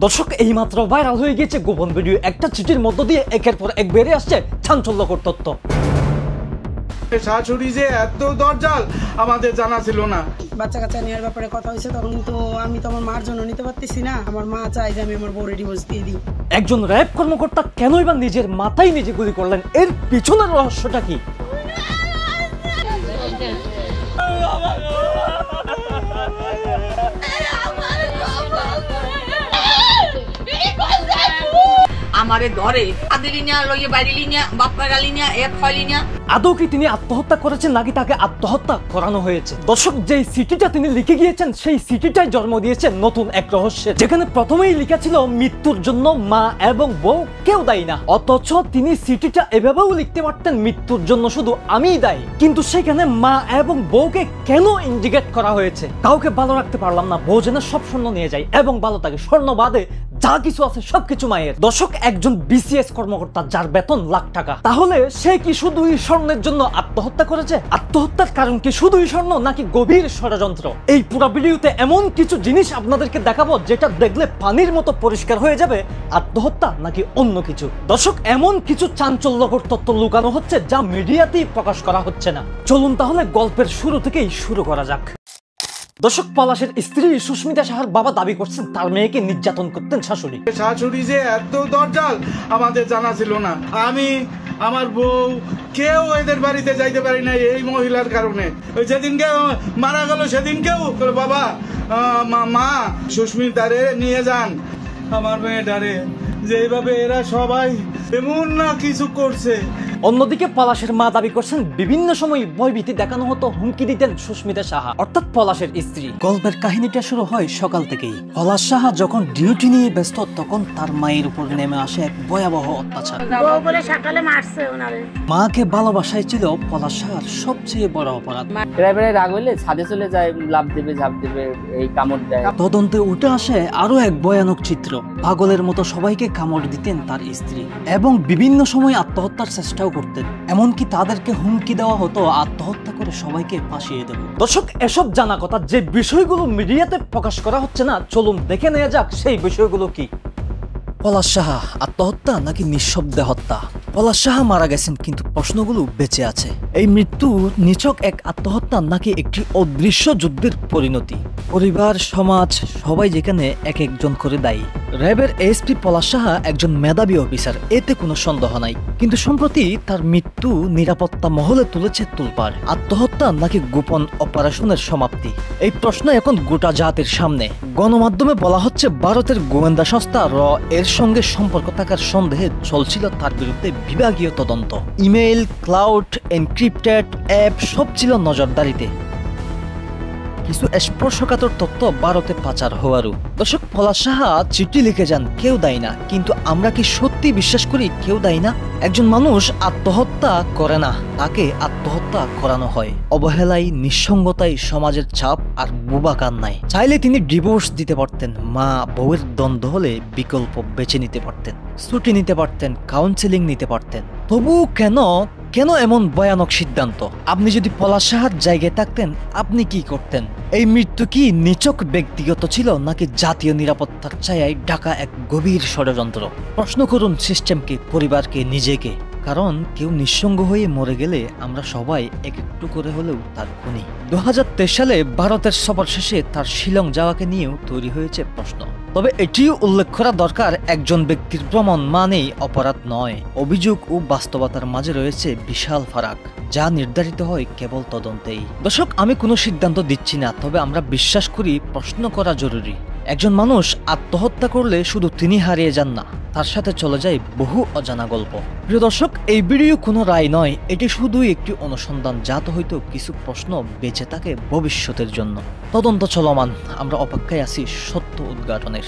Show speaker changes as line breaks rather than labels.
দর্শক এইমাত্র ভাইরাল হয়ে গেছে গোপন ভিডিও, একটা চিঠির মধ্য দিয়ে একের পর এক বেড়ে আসছে চাঞ্চল্যকর তথ্য।
শাশুড়ি যে এত দরজাল আমাদের জানা ছিল না।
বাচ্চা কাচ্চা নেওয়ার ব্যাপারে কথা হয়েছে, তখন তো আমি তো আমার মার জন্য নিতে পারতেছি না। আমার মা চাই যে আমি আমার বউরে ডিভোর্স দিয়ে দিই।
একজন র্যাব কর্মকর্তা কেনই বা নিজের মাথায় নিজে গুলি করলেন, এর পিছনের রহস্যটা কি?
আমারে ধরে আদিলিনিয়া লইয়ে বাইরিলিনিয়া বাপ্পারালিনিয়া এক হলিনিয়া।
আদৌ কি তিনি আত্মহত্যা করেছেন নাকি তাকে আত্মহত্যা করানো হয়েছে? দর্শক, যেই চিঠিটা তিনি লিখে গিয়েছেন সেই চিঠিটাই জন্ম দিয়েছে নতুন এক রহস্যের, যেখানে প্রথমেই লেখা ছিল মৃত্যুর জন্য মা এবং বউ কেউ দায়ী না। অথচ তিনি চিঠিটা এভাবেও লিখতে পারতেন মৃত্যুর জন্য শুধু আমিই দায়ী। কিন্তু সেখানে মা এবং বউকে কেন ইন্ডিকেট করা হয়েছে? কাউকে ভালো রাখতে পারলাম না, বউ যেন সব স্বর্ণ নিয়ে যায় এবং ভালো থাকে, স্বর্ণ বাদে যা কিছু আছে সবকিছু মায়ের। দর্শক, একজন বিসিএস কর্মকর্তা যার বেতন লাখ টাকা, তাহলে সে কি শুধুই স্বর্ণের জন্য আত্মহত্যা করেছে? আত্মহত্যার কারণ কি শুধুই স্বর্ণ নাকি গভীর ষড়যন্ত্র? এই পুরো ভিডিওতে এমন কিছু জিনিস আপনাদেরকে দেখাবো যেটা দেখলে পানির মতো পরিষ্কার হয়ে যাবে আত্মহত্যা নাকি অন্য কিছু। দর্শক, এমন কিছু চাঞ্চল্যকর তথ্য লুকানো হচ্ছে যা মিডিয়াতেই প্রকাশ করা হচ্ছে না। চলুন তাহলে গল্পের শুরু থেকেই শুরু করা যাক। দর্শক, পলাশের স্ত্রী সুস্মিতা সাহার বাবা দাবি করছেন তার মেয়েকে নির্যাতন করতেন শাশুড়ি।
শাশুড়ি যে এত দরজাল আমাদের জানা ছিল না। আমি, আমার বউ কেউ এদের বাড়িতে যাইতে পারি না এই মহিলার কারণে। ওই যেদিনকে মারা গেল সেদিনকেও বাবা মা সুস্মিতারে নিয়ে যান আমার মেয়েটারে। যেভাবে এরা সবাই এমন না কিছু করছে।
অন্যদিকে পলাশের মা দাবি করছেন বিভিন্ন সময় ভয়ভীতি দেখানো হতো, হুমকি দিতেন সুস্মিতা সাহা অর্থাৎ পলাশের স্ত্রী। গল্পের কাহিনীটা শুরু হয় সকাল থেকেই। পলাশ সাহা যখন ডিউটি নিয়ে ব্যস্ত তখন তার মায়ের উপর নেমে আসে এক ভয়াবহ অত্যাচার। মাকে ভালোবাসায় ছিল পলাশ সাহার সবচেয়ে বড় অপরাধ।
ড্রাইভারের রাগ হইলে ছাদে চলে যায়, লাভ দেবে ঝাঁপ দেবে, এই কামড় দেয়।
তদন্তে উঠে আসে আরো এক ভয়ানক চিত্র। পাগলের মতো সবাইকে কামড় দিতেন তার স্ত্রী এবং বিভিন্ন সময় আত্মহত্যার চেষ্টাও করতেন। এমনকি তাদেরকে হুমকি দেওয়া হতো আত্মহত্যা করে সবাইকে ফাঁসিয়ে দেব। দর্শক, এসব জানা কথা, যে বিষয়গুলো মিডিয়াতে প্রকাশ করা হচ্ছে না, চলুন দেখে নেওয়া যাক সেই বিষয়গুলো কি। পলাশ সাহা আত্মহত্যা নাকি নিঃশব্দে হত্যা? পলাশ সাহা মারা গেছেন কিন্তু প্রশ্নগুলো বেঁচে আছে। এই মৃত্যু নিছক এক আত্মহত্যা নাকি একটি অদৃশ্য যুদ্ধের পরিণতি? পরিবার, সমাজ সবাই যেখানে এক একজন করে দায়ী। র্যাবের এসপি পলাশ সাহা একজন মেধাবী অফিসার, এতে কোনো সন্দেহ নাই। কিন্তু সম্প্রতি তার মৃত্যু নিরাপত্তা মহলে তুলেছে তোলপাড়। আত্মহত্যা নাকি গোপন অপারেশনের সমাপ্তি? এই প্রশ্ন এখন গোটা জাতির সামনে। গণমাধ্যমে বলা হচ্ছে ভারতের গোয়েন্দা সংস্থা র এর সঙ্গে সম্পর্ক থাকার সন্দেহে চলছিল তার বিরুদ্ধে বিভাগীয় তদন্ত। ইমেইল, ক্লাউড, এনক্রিপ্টেড অ্যাপ সব ছিল নজরদারিতে। কিছু স্পর্শকাতর তথ্য ভারতে পাচার হওয়ারও। দর্শক, পলাশ সাহা চিঠি লিখে যান কেউ দায়ী না, কিন্তু আমরা কি সত্যি বিশ্বাস করি কেউ দায়ী না? একজন মানুষ আত্মহত্যা করে না, তাকে আত্মহত্যা করানো হয়। অবহেলায়, নিঃসঙ্গতায়, সমাজের চাপ আর বুবা কান্নায়। চাইলে তিনি ডিভোর্স দিতে পারতেন, মা বউয়ের দ্বন্দ্ব হলে বিকল্প বেছে নিতে পারতেন, ছুটি নিতে পারতেন, কাউন্সেলিং নিতে পারতেন। তবুও কেন এমন ভয়ানক সিদ্ধান্ত? আপনি যদি পলাশ সাহার জায়গায় থাকতেন আপনি কি করতেন? এই মৃত্যু কি নিছক ব্যক্তিগত ছিল নাকি জাতীয় নিরাপত্তার ছায়ায় ঢাকা এক গভীর ষড়যন্ত্র? প্রশ্ন করুন সিস্টেমকে, পরিবারকে, নিজেকে। কারণ কেউ নিঃসঙ্গ হয়ে মরে গেলে আমরা সবাই এক একটু করে হলেও তার খুনি। 2023 সালে ভারতের সফর শেষে তার শিলং যাওয়াকে নিয়েও তৈরি হয়েছে প্রশ্ন। তবে এটিও উল্লেখ করা দরকার, একজন ব্যক্তির ভ্রমণ মানেই অপরাধ নয়। অভিযোগ ও বাস্তবতার মাঝে রয়েছে বিশাল ফারাক, যা নির্ধারিত হয় কেবল তদন্তেই। দর্শক, আমি কোনো সিদ্ধান্ত দিচ্ছি না, তবে আমরা বিশ্বাস করি প্রশ্ন করা জরুরি। একজন মানুষ আত্মহত্যা করলে শুধু তিনি হারিয়ে যান না, তার সাথে চলে যায় বহু অজানা গল্প। প্রিয় দর্শক, এই ভিডিও কোনো রায় নয়, এটি শুধুই একটি অনুসন্ধান, যাতে হয়তো কিছু প্রশ্ন বেঁচে থাকে ভবিষ্যতের জন্য। তদন্ত চলমান, আমরা অপেক্ষায় আছি সত্য উদ্ঘাটনের।